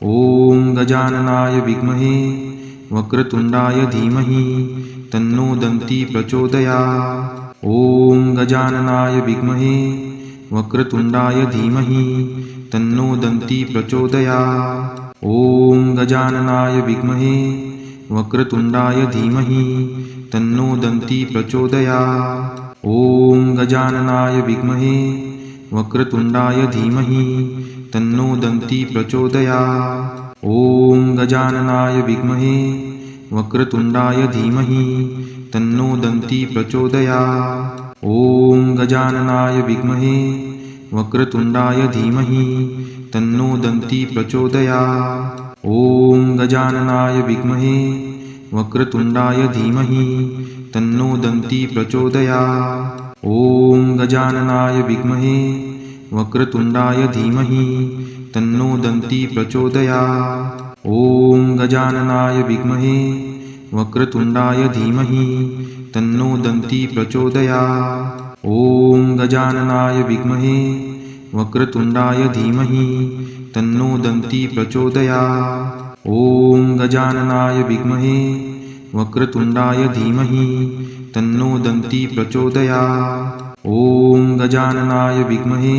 ॐ गजाननाय विद्महे वक्रतुण्डाय धीमहि तन्नो दन्ती प्रचोदयात्। ॐ गजाननाय विद्महे वक्रतुण्डाय धीमहि तन्नो दन्ती प्रचोदयात्। ॐ गजाननाय विद्महे वक्रतुण्डाय धीमहि तन्नो दन्ती प्रचोदयात्। ॐ गजाननाय विद्महे वक्रतुण्डाय धीमहि तन्नो दन्ती प्रचोदयात्। ॐ गजाननाय विद्महे वक्रतुण्डाय धीमहि तन्नो दन्ती प्रचोदयात्। ॐ गजाननाय विद्महे वक्रतुण्डाय धीमहि तन्नो दन्ती प्रचोदयात्। ॐ गजाननाय विद्महे वक्रतुण्डाय धीमहि तन्नो दन्ती प्रचोदयात्। ॐ गजाननाय विद्महे वक्रतुण्डाय धीमहि तन्नो दन्ती प्रचोदयात्। ॐ गजाननाय विद्महे वक्रतुण्डाय धीमहि तन्नो दन्ती प्रचोदयात्। ॐ गजाननाय विद्महे वक्रतुण्डाय धीमहि तन्नो दन्ती प्रचोदयात्। ॐ गजाननाय विद्महे वक्रतुण्डाय धीमहि तन्नो दन्ती प्रचोदयात्। ॐ गजाननाय विद्महे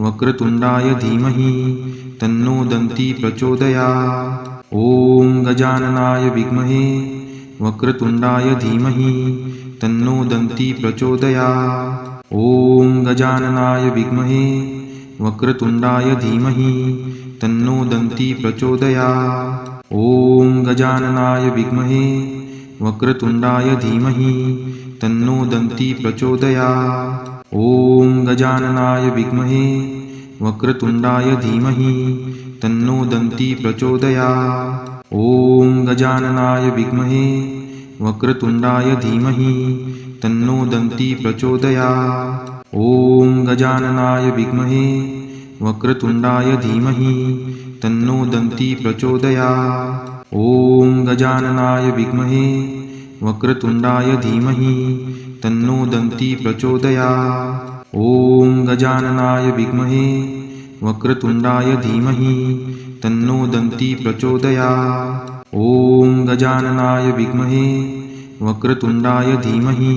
वक्रतुण्डाय धीमहि तन्नो दन्ती प्रचोदयात्। ॐ गजाननाय विद्महे वक्रतुण्डाय धीमहि तन्नो दन्ती प्रचोदयात्। ॐ गजाननाय विद्महे वक्रतुण्डाय धीमहि तन्नो दन्ती प्रचोदयात्। ॐ गजाननाय विद्महे वक्रतुण्डाय धीमहि तन्नो दन्ती प्रचोदयात्। ॐ गजाननाय विद्महे वक्रतुण्डाय धीमहि तन्नो दन्ती प्रचोदयात्। ॐ गजाननाय विद्महे वक्रतुण्डाय धीमहि तन्नो दन्ती प्रचोदयात्। ॐ गजाननाय विद्महे वक्रतुण्डाय धीमहि तन्नो दन्ती प्रचोदयात्। ॐ गजाननाय विद्महे वक्रतुण्डाय धीमहि तन्नो दन्ती प्रचोदयात्। ॐ गजाननाय विद्महे वक्रतुण्डाय धीमहि तन्नो दन्ती प्रचोदयात्। ॐ गजाननाय विद्महे वक्रतुण्डाय धीमहि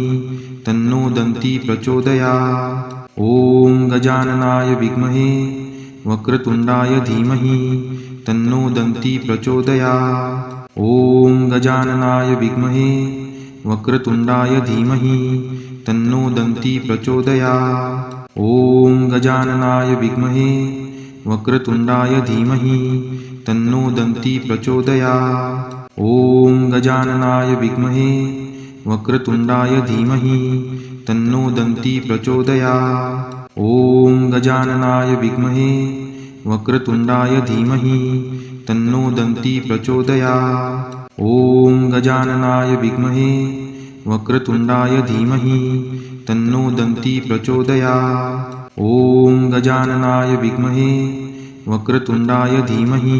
तन्नो दन्ती प्रचोदयात्। ॐ गजाननाय विद्महे वक्रतुण्डाय धीमहि तन्नो दन्ती प्रचोदयात्। ॐ गजाननाय विद्महे वक्रतुण्डाय धीमहि तन्नो दन्ती प्रचोदयात्। ॐ गजाननाय विद्महे वक्रतुण्डाय धीमहि तन्नो दन्ती प्रचोदयात्। ॐ गजाननाय विद्महे वक्रतुण्डाय धीमहि तन्नो दन्ती प्रचोदयात्। ॐ गजाननाय विद्महे वक्रतुण्डाय धीमहि तन्नो दन्ती प्रचोदयात्। ॐ गजाननाय विद्महे वक्रतुण्डाय धीमहि तन्नो दन्ती प्रचोदयात्। ॐ गजाननाय विद्महे वक्रतुण्डाय धीमहि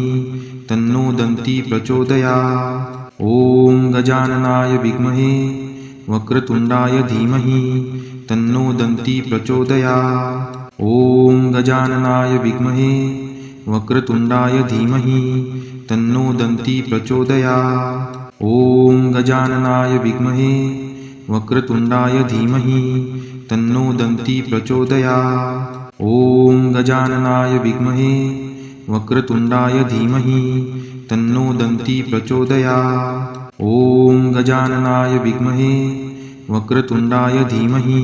तन्नो दन्ती प्रचोदयात्। ॐ गजाननाय विद्महे वक्रतुण्डाय धीमहि तन्नो दन्ती प्रचोदयात्। ॐ गजाननाय विद्महे वक्रतुण्डाय धीमहि तन्नो दन्ती प्रचोदयात्। ॐ गजाननाय विद्महे वक्रतुण्डाय धीमहि तन्नो दन्ती प्रचोदयात्। ॐ गजाननाय विद्महे वक्रतुण्डाय धीमहि तन्नो दन्ती प्रचोदयात्। ॐ गजाननाय विद्महे वक्रतुण्डाय धीमहि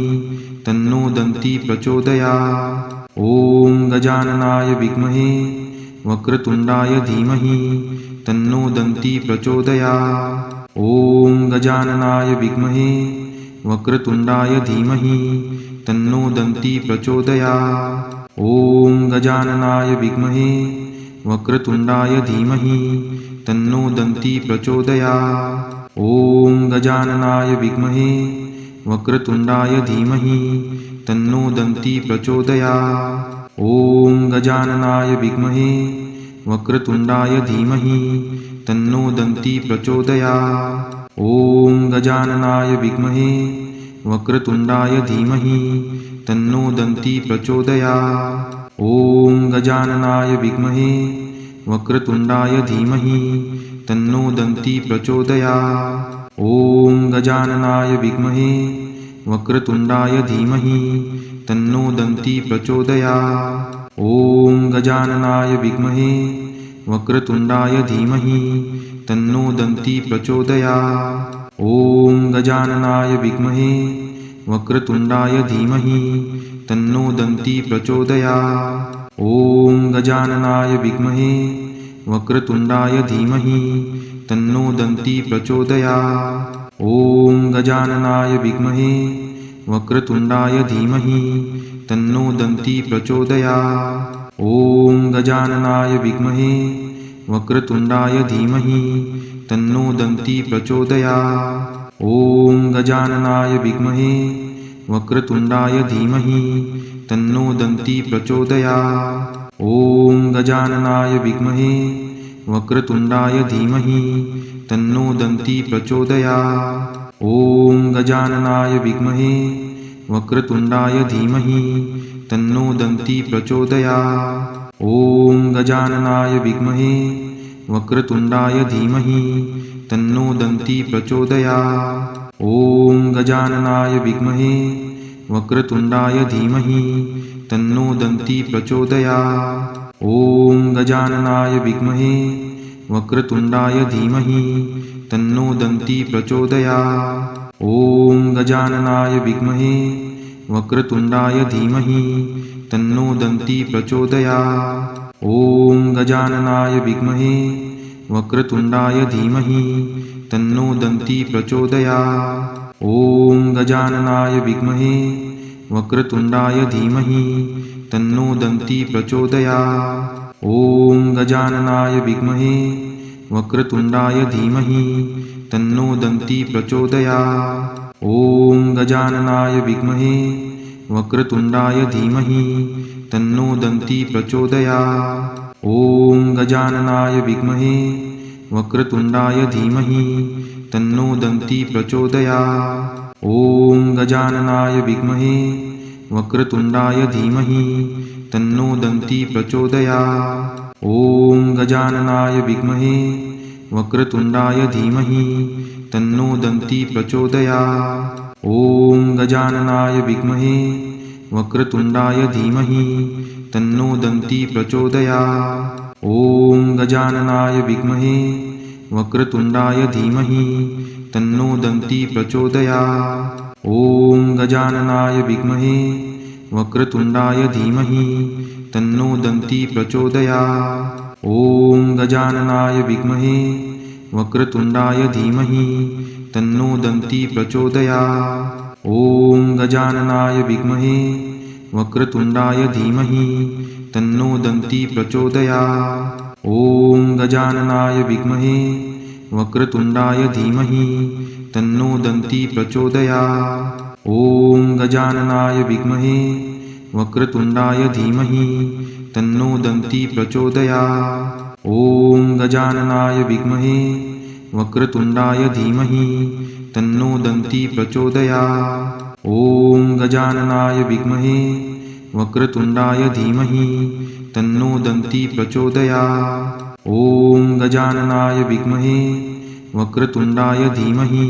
तन्नो दन्ती प्रचोदयात्। ॐ गजाननाय विद्महे वक्रतुण्डाय धीमहि तन्नो दन्ती प्रचोदयात्। ॐ गजाननाय विद्महे वक्रतुण्डाय धीमहि तन्नो दन्ती प्रचोदयात्। ॐ गजाननाय विद्महे वक्रतुण्डाय धीमहि तन्नो दन्ती प्रचोदयात्। ॐ गजाननाय विद्महे वक्रतुण्डाय धीमहि तन्नो दन्ती प्रचोदयात्। ॐ गजाननाय विद्महे वक्रतुण्डाय धीमहि तन्नो दन्ती प्रचोदयात्। ॐ गजाननाय विद्महे वक्रतुण्डाय धीमहि तन्नो दन्ती प्रचोदयात्। ॐ गजाननाय विद्महे वक्रतुण्डाय धीमहि तन्नो दन्ती प्रचोदयात्। ॐ गजाननाय विद्महे वक्रतुण्डाय धीमहि तन्नो दन्ती प्रचोदयात्। ॐ गजाननाय विद्महे वक्रतुण्डाय धीमहि तन्नो दन्ती प्रचोदयात्। ॐ गजाननाय विद्महे वक्रतुण्डाय धीमहि तन्नो दन्ती प्रचोदयात्। ॐ गजाननाय विद्महे वक्रतुण्डाय धीमहि तन्नो दन्ती प्रचोदयात्। ॐ गजाननाय विद्महे वक्रतुण्डाय धीमहि तन्नो दन्ती प्रचोदयात्। ॐ गजाननाय विद्महे वक्रतुण्डाय धीमहि तन्नो दन्ती प्रचोदयात्। ॐ गजाननाय विद्महे वक्रतुण्डाय धीमहि तन्नो दन्ती प्रचोदयात्। ॐ गजाननाय विद्महे वक्रतुण्डाय धीमहि तन्नो दन्ती प्रचोदयात्। ॐ गजाननाय विद्महे वक्रतुण्डाय धीमहि तन्नो दन्ती प्रचोदयात्। ॐ गजाननाय विद्महे वक्रतुण्डाय धीमहि तन्नो दन्ती प्रचोदयात्। ॐ गजाननाय विद्महे वक्रतुण्डाय धीमहि तन्नो दन्ती प्रचोदयात्। ॐ गजाननाय विद्महे वक्रतुण्डाय धीमहि तन्नो दन्ती प्रचोदयात्। ॐ गजाननाय विद्महे वक्रतुण्डाय धीमहि तन्नो दन्ती प्रचोदयात्। ॐ गजाननाय विद्महे वक्रतुण्डाय धीमहि तन्नो दन्ती प्रचोदयात्। ॐ गजाननाय विद्महे वक्रतुण्डाय धीमहि तन्नो दन्ती प्रचोदयात्। ॐ गजाननाय विद्महे वक्रतुण्डाय धीमहि तन्नो दन्ती प्रचोदयात्। ॐ गजाननाय विद्महे वक्रतुण्डाय धीमहि तन्नो दन्ती प्रचोदयात्। ॐ गजाननाय विद्महे वक्रतुण्डाय धीमहि तन्नो दन्ती प्रचोदयात्। ॐ गजाननाय विद्महे वक्रतुण्डाय धीमहि तन्नो दन्ती प्रचोदयात्। ॐ गजाननाय विद्महे वक्रतुण्डाय धीमहि तन्नो दन्ती प्रचोदयात्। ॐ गजाननाय विद्महे वक्रतुण्डाय धीमहि तन्नो दन्ती प्रचोदयात्। ॐ गजाननाय विद्महे वक्रतुण्डाय धीमहि तन्नो दन्ती प्रचोदयात्। ॐ गजाननाय विद्महे वक्रतुण्डाय धीमहि तन्नो दन्ती प्रचोदयात्। ॐ गजाननाय विद्महे वक्रतुण्डाय धीमहि तन्नो दन्ती प्रचोदयात्। ॐ गजाननाय विद्महे वक्रतुण्डाय धीमहि तन्नो दन्ती प्रचोदयात्। ॐ गजाननाय विद्महे वक्रतुण्डाय धीमहि तन्नो दन्ती प्रचोदयात्। ॐ गजाननाय विद्महे वक्रतुण्डाय धीमहि तन्नो दन्ती प्रचोदयात्। ॐ गजाननाय विद्महे वक्रतुण्डाय धीमहि तन्नो दन्ती प्रचोदयात्। ॐ गजाननाय विद्महे वक्रतुण्डाय धीमहि तन्नो दन्ती प्रचोदयात्। ॐ गजाननाय विद्महे वक्रतुण्डाय धीमहि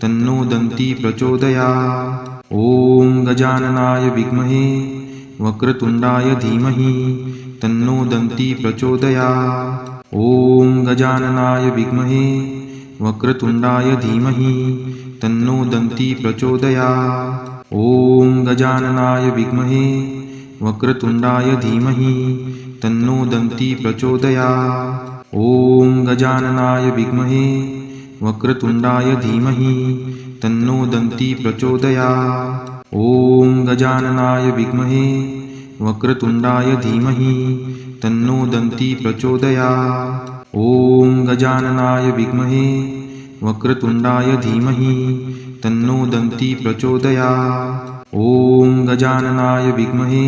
तन्नो दन्ती प्रचोदयात्। ॐ गजाननाय विद्महे वक्रतुण्डाय धीमहि तन्नो दन्ती प्रचोदयात्। ॐ गजाननाय विद्महे वक्रतुण्डाय धीमहि तन्नो दन्ती प्रचोदयात्। ॐ गजाननाय विद्महे वक्रतुण्डाय धीमहि तन्नो दन्ती प्रचोदयात्। ॐ गजाननाय विद्महे वक्रतुण्डाय धीमहि तन्नो दन्ती प्रचोदयात्। ॐ गजाननाय विद्महे वक्रतुण्डाय धीमहि तन्नो दन्ती प्रचोदयात्। ॐ गजाननाय विद्महे वक्रतुण्डाय धीमहि तन्नो दन्ती प्रचोदयात्। ॐ गजाननाय विद्महे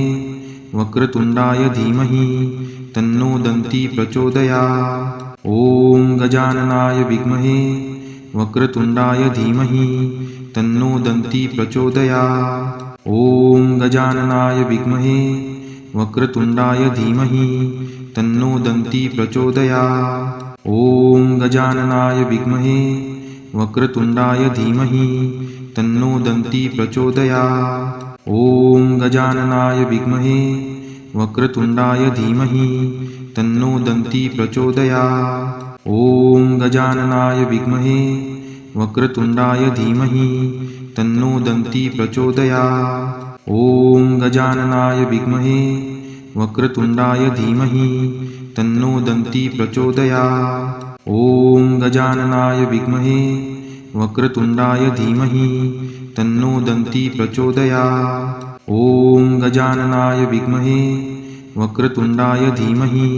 वक्रतुण्डाय धीमहि तन्नो दन्ती प्रचोदयात्। ॐ गजाननाय विद्महे वक्रतुण्डाय धीमहि तन्नो दन्ती प्रचोदयात्। ॐ गजाननाय विद्महे वक्रतुण्डाय धीमहि तन्नो दन्ती प्रचोदयात्। ॐ गजाननाय विद्महे वक्रतुण्डाय धीमहि तन्नो दन्ती प्रचोदयात्। ॐ गजाननाय विद्महे वक्रतुण्डाय धीमहि तन्नो दन्ती प्रचोदयात्। ॐ गजाननाय विद्महे वक्रतुण्डाय धीमहि तन्नो दन्ती प्रचोदयात्। ॐ गजाननाय विद्महे वक्रतुण्डाय धीमहि तन्नो दन्ती प्रचोदयात्। ॐ गजाननाय विद्महे वक्रतुण्डाय धीमहि तन्नो दन्ती प्रचोदयात्। ॐ गजाननाय विद्महे वक्रतुण्डाय धीमहि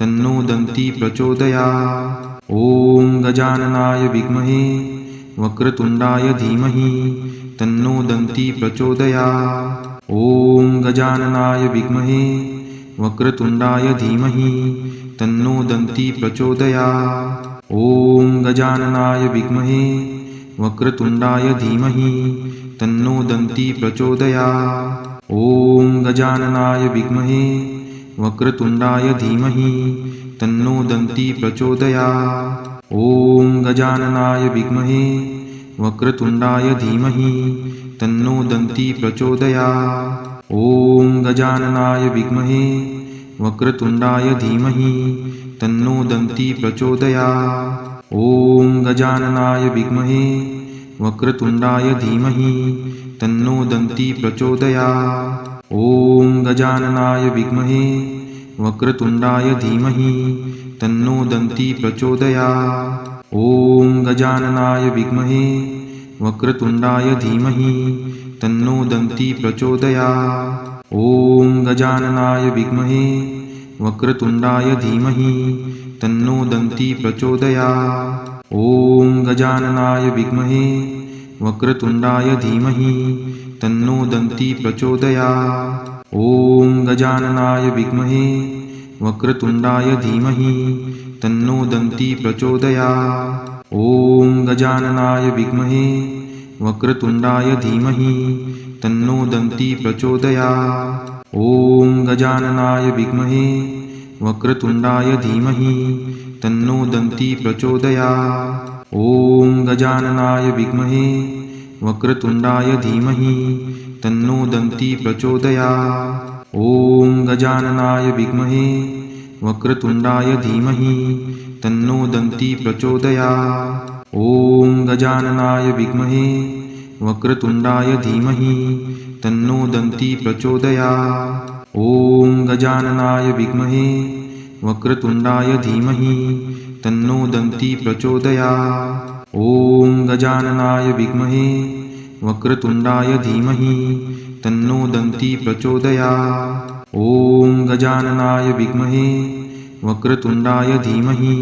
तन्नो दन्ती प्रचोदयात्। ॐ गजाननाय विद्महे वक्रतुण्डाय धीमहि तन्नो दन्ती प्रचोदयात्। ॐ गजाननाय विद्महे वक्रतुण्डाय धीमहि तन्नो दन्ती प्रचोदयात्। ॐ गजाननाय विद्महे वक्रतुण्डाय धीमहि तन्नो दन्ती प्रचोदयात्। ॐ गजाननाय विद्महे वक्रतुण्डाय धीमहि तन्नो दन्ती प्रचोदयात्। ॐ गजाननाय विद्महे वक्रतुण्डाय धीमहि तन्नो दन्ती प्रचोदयात्। ॐ गजाननाय विद्महे वक्रतुण्डाय धीमहि तन्नो दन्ती प्रचोदयात्। ॐ गजाननाय विद्महे वक्रतुण्डाय धीमहि तन्नो दन्ती प्रचोदयात्। ॐ गजाननाय विद्महे वक्रतुण्डाय धीमहि तन्नो दन्ती प्रचोदयात्। ॐ गजाननाय विद्महे वक्रतुण्डाय धीमहि तन्नो दन्ती प्रचोदयात्। ॐ गजाननाय विद्महे वक्रतुण्डाय धीमहि तन्नो दन्ती प्रचोदयात्। ॐ गजाननाय विद्महे वक्रतुण्डाय धीमहि तन्नो दन्ती प्रचोदयात्। ॐ गजाननाय विद्महे वक्रतुण्डाय धीमहि तन्नो दन्ती प्रचोदयात्। ॐ गजाननाय विद्महे वक्रतुण्डाय धीमहि तन्नो दन्ती प्रचोदयात्। ॐ गजाननाय विद्महे वक्रतुण्डाय धीमहि तन्नो दन्ती प्रचोदयात्। ॐ गजाननाय विद्महे वक्रतुण्डाय धीमहि तन्नो दन्ती प्रचोदयात्। ॐ गजाननाय विद्महे वक्रतुण्डाय धीमहि तन्नो दन्ती प्रचोदयात्। ॐ गजाननाय विद्महे वक्रतुण्डाय धीमहि तन्नो दन्ती प्रचोदयात्। ॐ गजाननाय विद्महे वक्रतुण्डाय धीमहि तन्नो दन्ती प्रचोदयात्। ॐ गजाननाय विद्महे वक्रतुण्डाय धीमहि तन्नो दन्ती प्रचोदयात्। ॐ गजाननाय विद्महे वक्रतुण्डाय धीमहि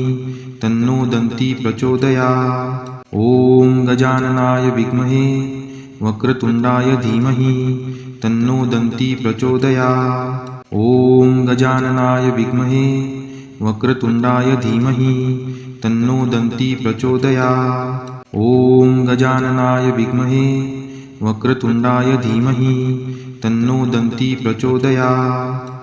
तन्नो दन्ती प्रचोदयात्। ॐ गजाननाय विद्महे वक्रतुण्डाय धीमहि तन्नो दन्ती प्रचोदयात्। ॐ गजाननाय विद्महे वक्रतुण्डाय धीमहि तन्नो दन्ती प्रचोदयात्। ॐ गजाननाय विद्महे वक्रतुण्डाय धीमहि तन्नो दन्ती प्रचोदयात्।